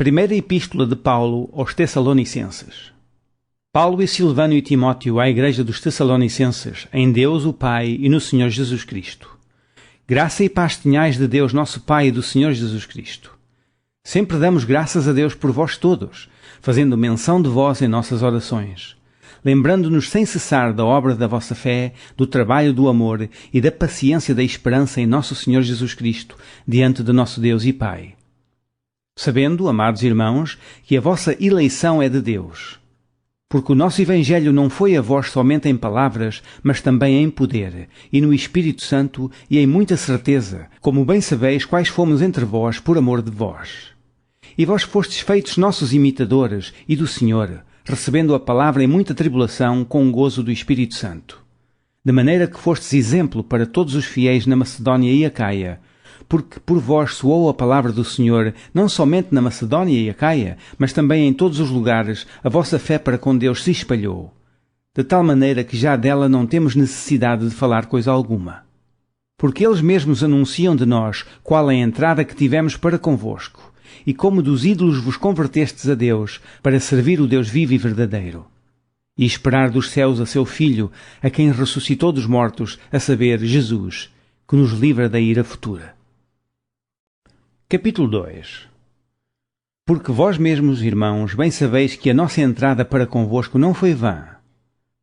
Primeira Epístola de Paulo aos Tessalonicenses. Paulo e Silvano e Timóteo à Igreja dos Tessalonicenses, em Deus o Pai e no Senhor Jesus Cristo. Graça e paz tenhais de Deus nosso Pai e do Senhor Jesus Cristo. Sempre damos graças a Deus por vós todos, fazendo menção de vós em nossas orações, lembrando-nos sem cessar da obra da vossa fé, do trabalho do amor e da paciência da esperança em nosso Senhor Jesus Cristo, diante de nosso Deus e Pai. Sabendo, amados irmãos, que a vossa eleição é de Deus. Porque o nosso Evangelho não foi a vós somente em palavras, mas também em poder, e no Espírito Santo, e em muita certeza, como bem sabeis quais fomos entre vós por amor de vós. E vós fostes feitos nossos imitadores e do Senhor, recebendo a palavra em muita tribulação com o gozo do Espírito Santo. De maneira que fostes exemplo para todos os fiéis na Macedónia e Acaia, porque por vós soou a palavra do Senhor, não somente na Macedónia e Acaia, mas também em todos os lugares, a vossa fé para com Deus se espalhou, de tal maneira que já dela não temos necessidade de falar coisa alguma. Porque eles mesmos anunciam de nós qual é a entrada que tivemos para convosco, e como dos ídolos vos convertestes a Deus, para servir o Deus vivo e verdadeiro, e esperar dos céus a seu Filho, a quem ressuscitou dos mortos, a saber, Jesus, que nos livra da ira futura. Capítulo 2. Porque vós mesmos, irmãos, bem sabeis que a nossa entrada para convosco não foi vã.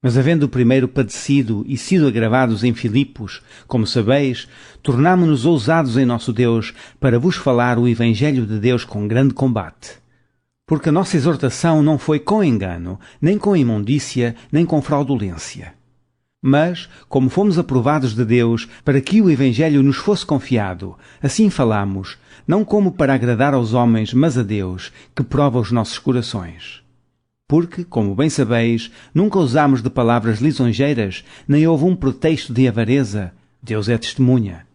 Mas havendo primeiro padecido e sido agravados em Filipos, como sabeis, tornámo-nos ousados em nosso Deus para vos falar o Evangelho de Deus com grande combate. Porque a nossa exortação não foi com engano, nem com imundícia, nem com fraudulência. Mas, como fomos aprovados de Deus para que o Evangelho nos fosse confiado, assim falamos, não como para agradar aos homens, mas a Deus, que prova os nossos corações. Porque, como bem sabeis, nunca usámos de palavras lisonjeiras, nem houve um pretexto de avareza, Deus é testemunha.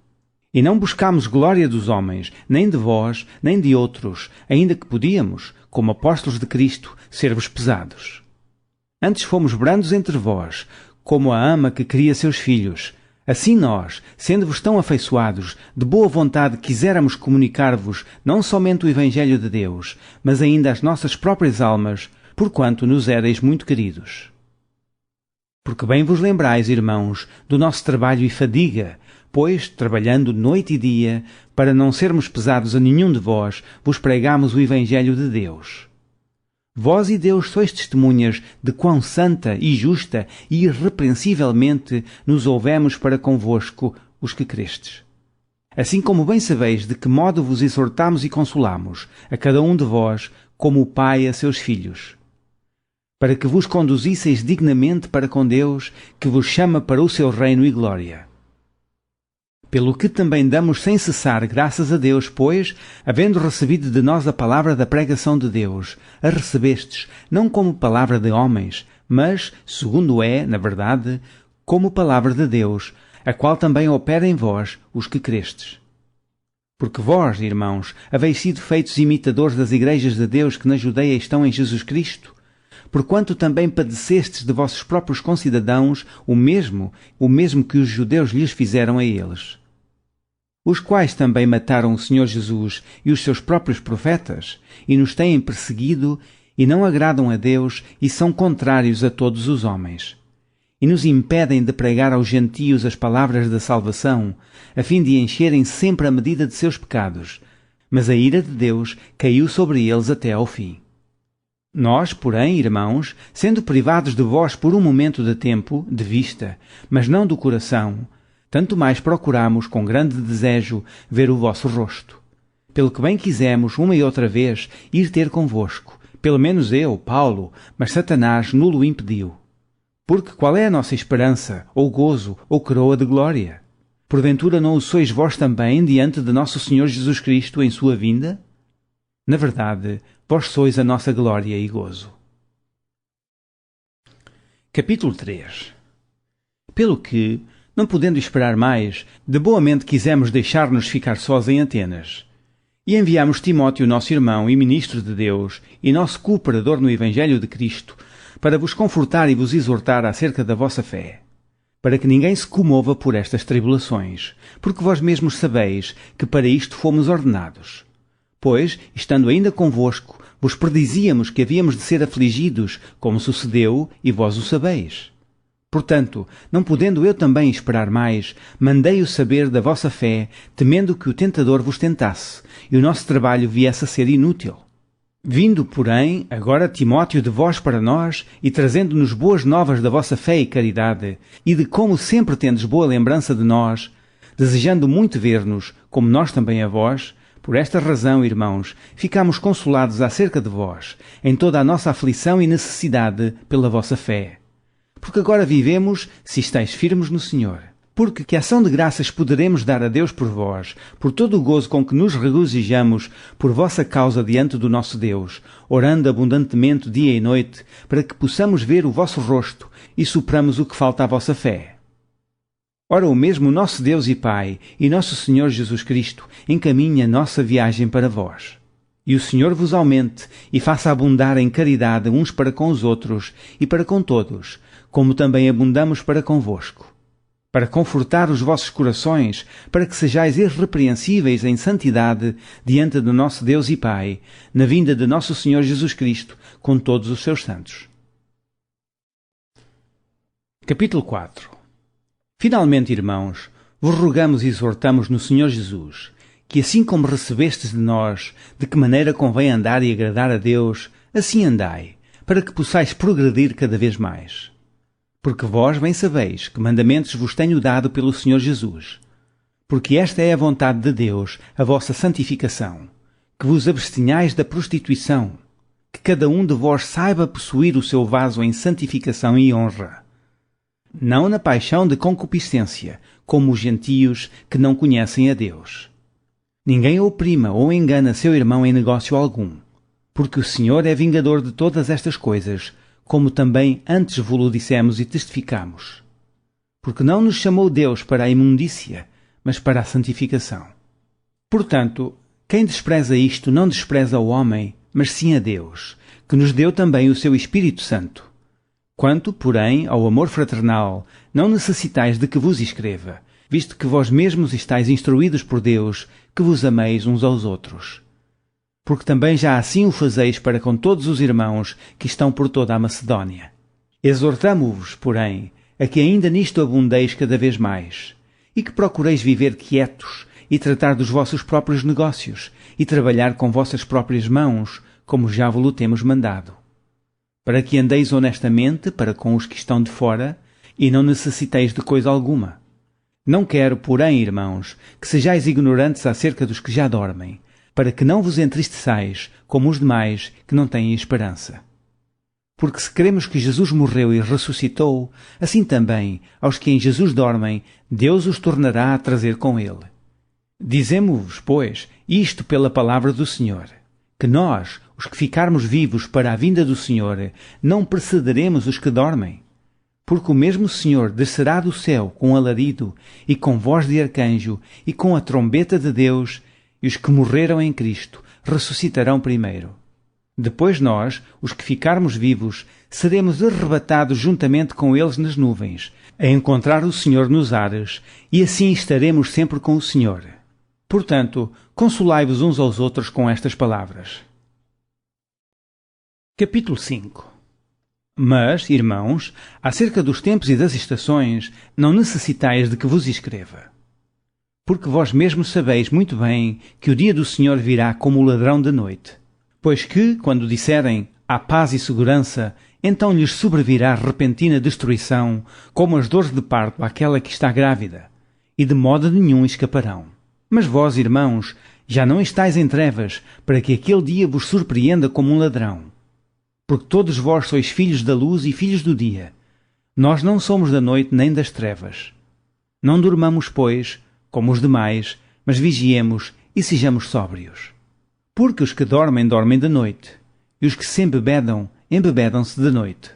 E não buscámos glória dos homens, nem de vós, nem de outros, ainda que podíamos, como apóstolos de Cristo, ser-vos pesados. Antes fomos brandos entre vós, como a ama que cria seus filhos. Assim nós, sendo-vos tão afeiçoados, de boa vontade quiséramos comunicar-vos não somente o Evangelho de Deus, mas ainda as nossas próprias almas, porquanto nos éreis muito queridos. Porque bem vos lembrais, irmãos, do nosso trabalho e fadiga, pois, trabalhando noite e dia, para não sermos pesados a nenhum de vós, vos pregámos o Evangelho de Deus. Vós e Deus sois testemunhas de quão santa e justa e irrepreensivelmente nos houvemos para convosco, os que crestes. Assim como bem sabeis de que modo vos exortamos e consolamos, a cada um de vós, como o Pai a seus filhos, para que vos conduzisseis dignamente para com Deus, que vos chama para o seu reino e glória. Pelo que também damos sem cessar graças a Deus, pois, havendo recebido de nós a palavra da pregação de Deus, a recebestes, não como palavra de homens, mas, segundo é, na verdade, como palavra de Deus, a qual também opera em vós, os que crestes. Porque vós, irmãos, haveis sido feitos imitadores das igrejas de Deus que na Judeia estão em Jesus Cristo, porquanto também padecestes de vossos próprios concidadãos o mesmo que os judeus lhes fizeram a eles, os quais também mataram o Senhor Jesus e os seus próprios profetas, e nos têm perseguido, e não agradam a Deus, e são contrários a todos os homens. E nos impedem de pregar aos gentios as palavras da salvação, a fim de encherem sempre a medida de seus pecados. Mas a ira de Deus caiu sobre eles até ao fim. Nós, porém, irmãos, sendo privados de vós por um momento de tempo, de vista, mas não do coração, tanto mais procuramos, com grande desejo, ver o vosso rosto. Pelo que bem quisemos, uma e outra vez, ir ter convosco, pelo menos eu, Paulo, mas Satanás nulo impediu. Porque qual é a nossa esperança, ou gozo, ou coroa de glória? Porventura não o sois vós também diante de nosso Senhor Jesus Cristo em sua vinda? Na verdade, vós sois a nossa glória e gozo. Capítulo 3. Pelo que, não podendo esperar mais, de boamente quisemos deixar-nos ficar sós em Atenas. E enviamos Timóteo, nosso irmão e ministro de Deus, e nosso cooperador no Evangelho de Cristo, para vos confortar e vos exortar acerca da vossa fé, para que ninguém se comova por estas tribulações, porque vós mesmos sabeis que para isto fomos ordenados. Pois, estando ainda convosco, vos predizíamos que havíamos de ser afligidos, como sucedeu, e vós o sabeis. Portanto, não podendo eu também esperar mais, mandei-o saber da vossa fé, temendo que o tentador vos tentasse, e o nosso trabalho viesse a ser inútil. Vindo, porém, agora Timóteo de vós para nós, e trazendo-nos boas novas da vossa fé e caridade, e de como sempre tendes boa lembrança de nós, desejando muito ver-nos, como nós também a vós, por esta razão, irmãos, ficamos consolados acerca de vós, em toda a nossa aflição e necessidade pela vossa fé. Porque agora vivemos, se estáis firmes no Senhor. Porque que ação de graças poderemos dar a Deus por vós, por todo o gozo com que nos regozijamos por vossa causa diante do nosso Deus, orando abundantemente dia e noite, para que possamos ver o vosso rosto e supramos o que falta à vossa fé. Ora, o mesmo nosso Deus e Pai, e nosso Senhor Jesus Cristo, encaminha a nossa viagem para vós. E o Senhor vos aumente, e faça abundar em caridade uns para com os outros, e para com todos, como também abundamos para convosco. Para confortar os vossos corações, para que sejais irrepreensíveis em santidade diante do nosso Deus e Pai, na vinda de nosso Senhor Jesus Cristo, com todos os seus santos. Capítulo 4. Finalmente, irmãos, vos rogamos e exortamos no Senhor Jesus, que assim como recebestes de nós, de que maneira convém andar e agradar a Deus, assim andai, para que possais progredir cada vez mais. Porque vós bem sabeis que mandamentos vos tenho dado pelo Senhor Jesus. Porque esta é a vontade de Deus, a vossa santificação, que vos abstenhais da prostituição, que cada um de vós saiba possuir o seu vaso em santificação e honra, não na paixão de concupiscência, como os gentios que não conhecem a Deus. Ninguém oprima ou engana seu irmão em negócio algum, porque o Senhor é vingador de todas estas coisas, como também antes vos dissemos e testificamos. Porque não nos chamou Deus para a imundícia, mas para a santificação. Portanto, quem despreza isto não despreza o homem, mas sim a Deus, que nos deu também o seu Espírito Santo. Quanto, porém, ao amor fraternal, não necessitais de que vos escreva, visto que vós mesmos estáis instruídos por Deus, que vos ameis uns aos outros. Porque também já assim o fazeis para com todos os irmãos que estão por toda a Macedónia. Exortamo-vos, porém, a que ainda nisto abundeis cada vez mais, e que procureis viver quietos, e tratar dos vossos próprios negócios, e trabalhar com vossas próprias mãos, como já vos temos mandado. Para que andeis honestamente para com os que estão de fora, e não necessiteis de coisa alguma. Não quero, porém, irmãos, que sejais ignorantes acerca dos que já dormem, para que não vos entristeçais, como os demais que não têm esperança. Porque se cremos que Jesus morreu e ressuscitou, assim também, aos que em Jesus dormem, Deus os tornará a trazer com ele. Dizemo-vos, pois, isto pela palavra do Senhor, que nós, os que ficarmos vivos para a vinda do Senhor, não precederemos os que dormem. Porque o mesmo Senhor descerá do céu com alarido, e com voz de arcanjo, e com a trombeta de Deus, e os que morreram em Cristo ressuscitarão primeiro. Depois nós, os que ficarmos vivos, seremos arrebatados juntamente com eles nas nuvens, a encontrar o Senhor nos ares, e assim estaremos sempre com o Senhor. Portanto, consolai-vos uns aos outros com estas palavras. Capítulo 5. Mas, irmãos, acerca dos tempos e das estações, não necessitais de que vos escreva. Porque vós mesmos sabeis muito bem que o dia do Senhor virá como o ladrão de noite. Pois que, quando disserem há paz e segurança, então lhes sobrevirá repentina destruição, como as dores de parto àquela que está grávida, e de modo nenhum escaparão. Mas vós, irmãos, já não estáis em trevas, para que aquele dia vos surpreenda como um ladrão. Porque todos vós sois filhos da luz e filhos do dia. Nós não somos da noite nem das trevas. Não durmamos, pois, como os demais, mas vigiemos e sejamos sóbrios. Porque os que dormem, dormem de noite, e os que se embebedam, embebedam-se de noite.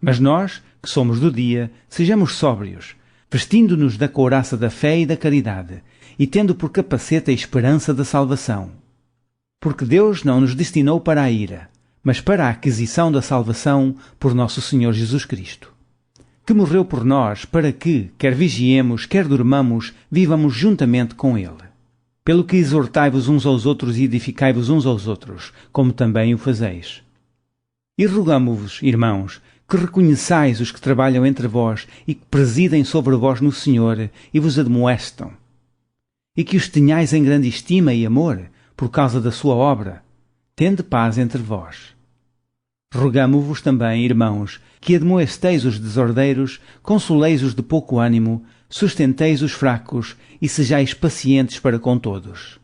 Mas nós, que somos do dia, sejamos sóbrios, vestindo-nos da couraça da fé e da caridade, e tendo por capacete a esperança da salvação. Porque Deus não nos destinou para a ira, mas para a aquisição da salvação por nosso Senhor Jesus Cristo, que morreu por nós para que, quer vigiemos, quer durmamos, vivamos juntamente com Ele. Pelo que exortai-vos uns aos outros e edificai-vos uns aos outros, como também o fazeis. E rogamo-vos, irmãos, que reconheçais os que trabalham entre vós e que presidem sobre vós no Senhor e vos admoestam, e que os tenhais em grande estima e amor por causa da sua obra, tende paz entre vós. Rogamo-vos também, irmãos, que admoesteis os desordeiros, consoleis os de pouco ânimo, sustenteis os fracos e sejais pacientes para com todos.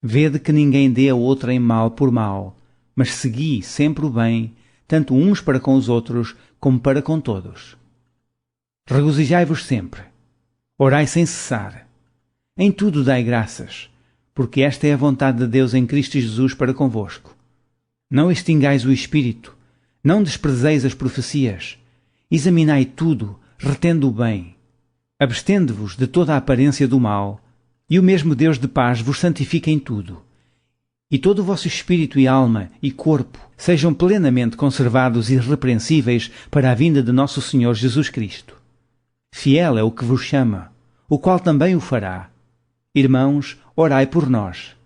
Vede que ninguém dê a outrem mal por mal, mas segui sempre o bem, tanto uns para com os outros como para com todos. Regozijai-vos sempre, orai sem cessar. Em tudo dai graças, porque esta é a vontade de Deus em Cristo Jesus para convosco. Não extingais o Espírito, não desprezeis as profecias, examinai tudo, retendo o bem. Abstende-vos de toda a aparência do mal, e o mesmo Deus de paz vos santifique em tudo. E todo o vosso espírito e alma e corpo sejam plenamente conservados irrepreensíveis para a vinda de nosso Senhor Jesus Cristo. Fiel é o que vos chama, o qual também o fará. Irmãos, orai por nós.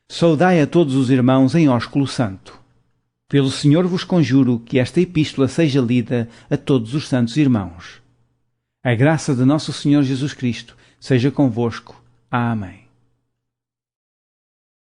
Saudai a todos os irmãos em ósculo santo. Pelo Senhor vos conjuro que esta epístola seja lida a todos os santos irmãos. A graça de nosso Senhor Jesus Cristo seja convosco. Amém.